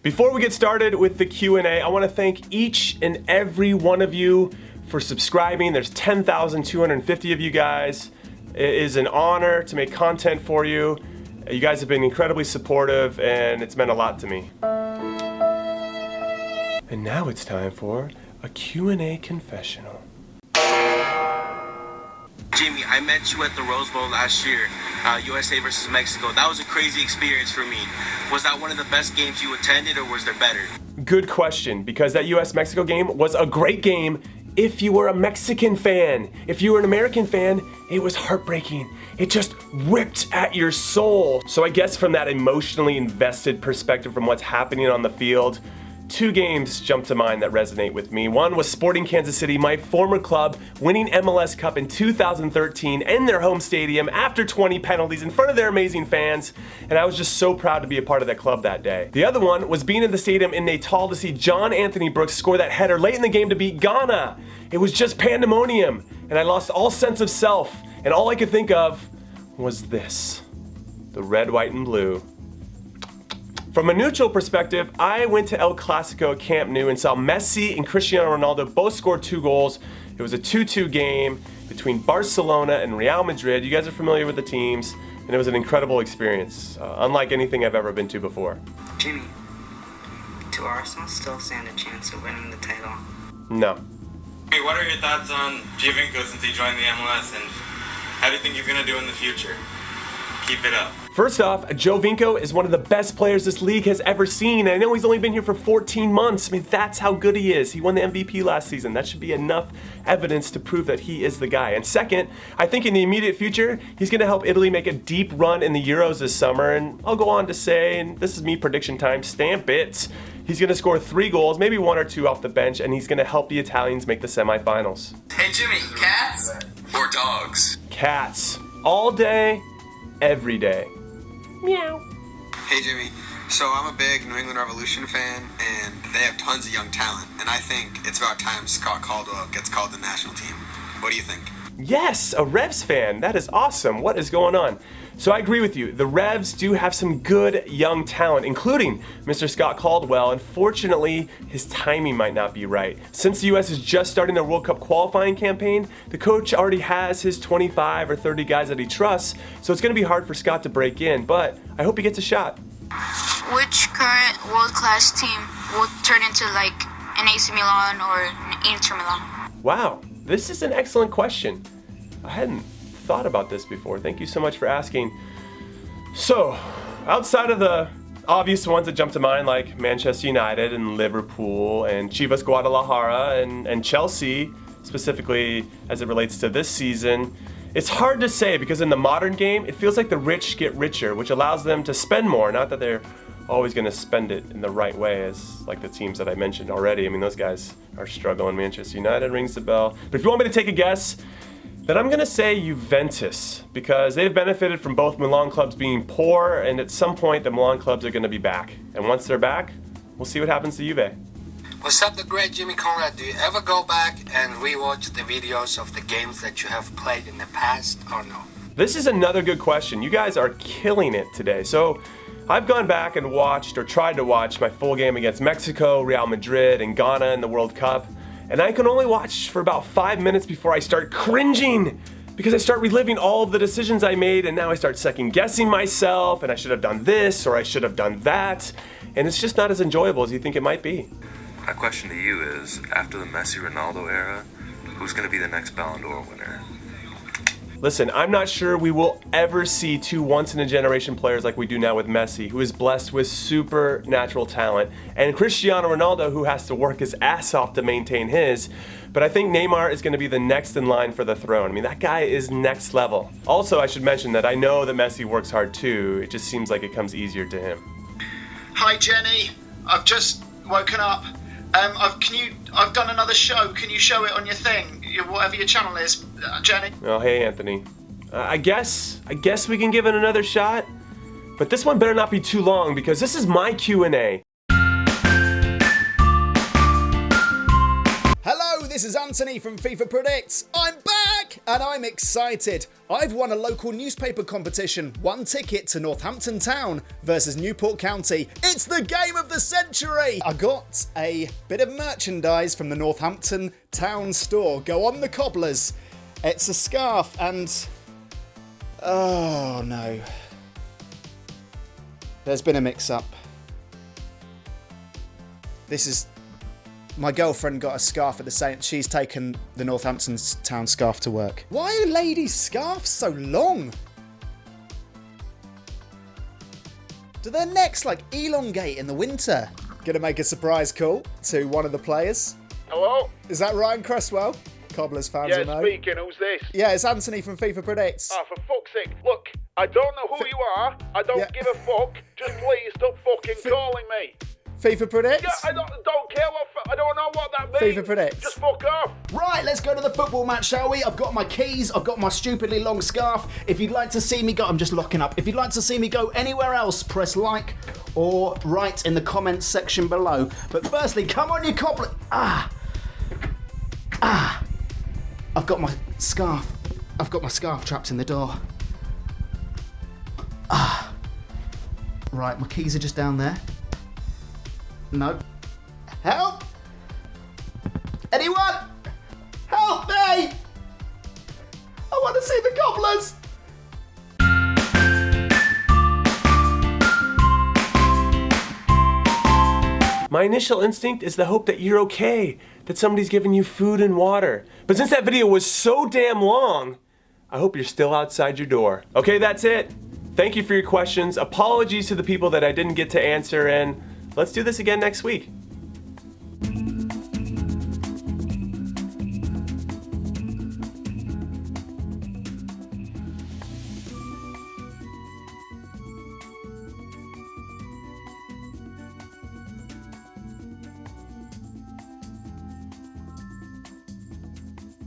Before we get started with the Q&A, I want to thank each and every one of you for subscribing. There's 10,250 of you guys. It is an honor to make content for you. You guys have been incredibly supportive and it's meant a lot to me. And now it's time for a Q&A confessional. Jimmy, I met you at the Rose Bowl last year, USA versus Mexico. That was a crazy experience for me. Was that one of the best games you attended, or was there better? Good question, because that US-Mexico game was a great game if you were a Mexican fan. If you were an American fan, it was heartbreaking. It just ripped at your soul. So I guess from that emotionally invested perspective from what's happening on the field, two games jump to mind that resonate with me. One was Sporting Kansas City, my former club, winning MLS Cup in 2013 in their home stadium after 20 penalties in front of their amazing fans, and I was just so proud to be a part of that club that day. The other one was being in the stadium in Natal to see John Anthony Brooks score that header late in the game to beat Ghana. It was just pandemonium, and I lost all sense of self, and all I could think of was this: the red, white, and blue. From a neutral perspective, I went to El Clasico at Camp Nou and saw Messi and Cristiano Ronaldo both score 2 goals. It was a 2-2 game between Barcelona and Real Madrid. You guys are familiar with the teams, and it was an incredible experience, unlike anything I've ever been to before. Jimmy, do Arsenal still stand a chance of winning the title? No. Hey, what are your thoughts on Giovinco since he joined the MLS, and how do you think he's going to do in the future? Keep it up. First off, Giovinco is one of the best players this league has ever seen, and I know he's only been here for 14 months. I mean, that's how good he is. He won the MVP last season. That should be enough evidence to prove that he is the guy. And second, I think in the immediate future, he's gonna help Italy make a deep run in the Euros this summer, and I'll go on to say, and this is me prediction time, stamp it, he's gonna score 3 goals, maybe 1 or 2 off the bench, and he's gonna help the Italians make the semifinals. Hey Jimmy, cats or dogs? Cats. All day, every day. Meow. Hey Jimmy, so I'm a big New England Revolution fan, and they have tons of young talent, and I think it's about time Scott Caldwell gets called to the national team. What do you think? Yes, a Revs fan. That is awesome. What is going on? So I agree with you. The Revs do have some good young talent, including Mr. Scott Caldwell. Unfortunately, his timing might not be right. Since the US is just starting their World Cup qualifying campaign, the coach already has his 25 or 30 guys that he trusts, so it's going to be hard for Scott to break in, but I hope he gets a shot. Which current world-class team will turn into like an AC Milan or an Inter Milan? Wow, this is an excellent question. I hadn't thought about this before. Thank you so much for asking. So, outside of the obvious ones that jump to mind, like Manchester United and Liverpool and Chivas Guadalajara and Chelsea, specifically as it relates to this season, it's hard to say because in the modern game, it feels like the rich get richer, which allows them to spend more. Not that they're always going to spend it in the right way, as like the teams that I mentioned already. I mean, those guys are struggling. Manchester United rings the bell. But if you want me to take a guess, then I'm gonna say Juventus, because they've benefited from both Milan clubs being poor, and at some point the Milan clubs are gonna be back. And once they're back, we'll see what happens to Juve. What's up, the great Jimmy Conrad? Do you ever go back and rewatch the videos of the games that you have played in the past, or no? This is another good question. You guys are killing it today. So I've gone back and watched, or tried to watch, my full game against Mexico, Real Madrid, and Ghana in the World Cup. And I can only watch for about 5 minutes before I start cringing, because I start reliving all of the decisions I made, and now I start second guessing myself, and I should have done this or I should have done that, and it's just not as enjoyable as you think it might be. My question to you is, after the Messi-Ronaldo era, who's going to be the next Ballon d'Or winner? Listen, I'm not sure we will ever see 2 once-in-a-generation players like we do now with Messi, who is blessed with supernatural talent, and Cristiano Ronaldo, who has to work his ass off to maintain his. But I think Neymar is going to be the next in line for the throne. I mean, that guy is next level. Also, I should mention that I know that Messi works hard too. It just seems like it comes easier to him. Hi Jenny, I've just woken up. I've done another show. Can you show it on your thing, whatever your channel is, Jenny? Oh, hey Anthony. I guess we can give it another shot, but this one better not be too long because this is my Q&A. Hello this is Anthony from FIFA Predicts. I'm back and I'm excited. I've won a local newspaper competition, 1 ticket to Northampton Town versus Newport County. It's the game of the century. I got a bit of merchandise from the Northampton Town store. Go on the cobblers. It's a scarf and... oh no. There's been a mix-up. This is... my girlfriend got a scarf at the same... she's taken the Northampton Town scarf to work. Why are ladies' scarves so long? Do their necks like elongate in the winter? Gonna make a surprise call to one of the players. Hello? Is that Ryan Cresswell? Cobblers fans will know. Yeah, speaking. Who's this? Yeah, it's Anthony from FIFA Predicts. Oh, for fuck's sake. Look, I don't know who you are. I don't give a fuck. Just please stop fucking calling me. FIFA Predicts? Yeah, I don't care what... I don't know what that means. FIFA Predicts. Just fuck off. Right, let's go to the football match, shall we? I've got my keys, I've got my stupidly long scarf. If you'd like to see me go... I'm just locking up. If you'd like to see me go anywhere else, press like or write in the comments section below. But firstly, come on, you cobbler... I've got my scarf. I've got my scarf trapped in the door. Right, my keys are just down there. No. Help! Anyone? Help me! I want to see the cobblers! My initial instinct is the hope that you're okay, that somebody's giving you food and water. But since that video was so damn long, I hope you're still outside your door. Okay, that's it. Thank you for your questions. Apologies to the people that I didn't get to answer, and let's do this again next week.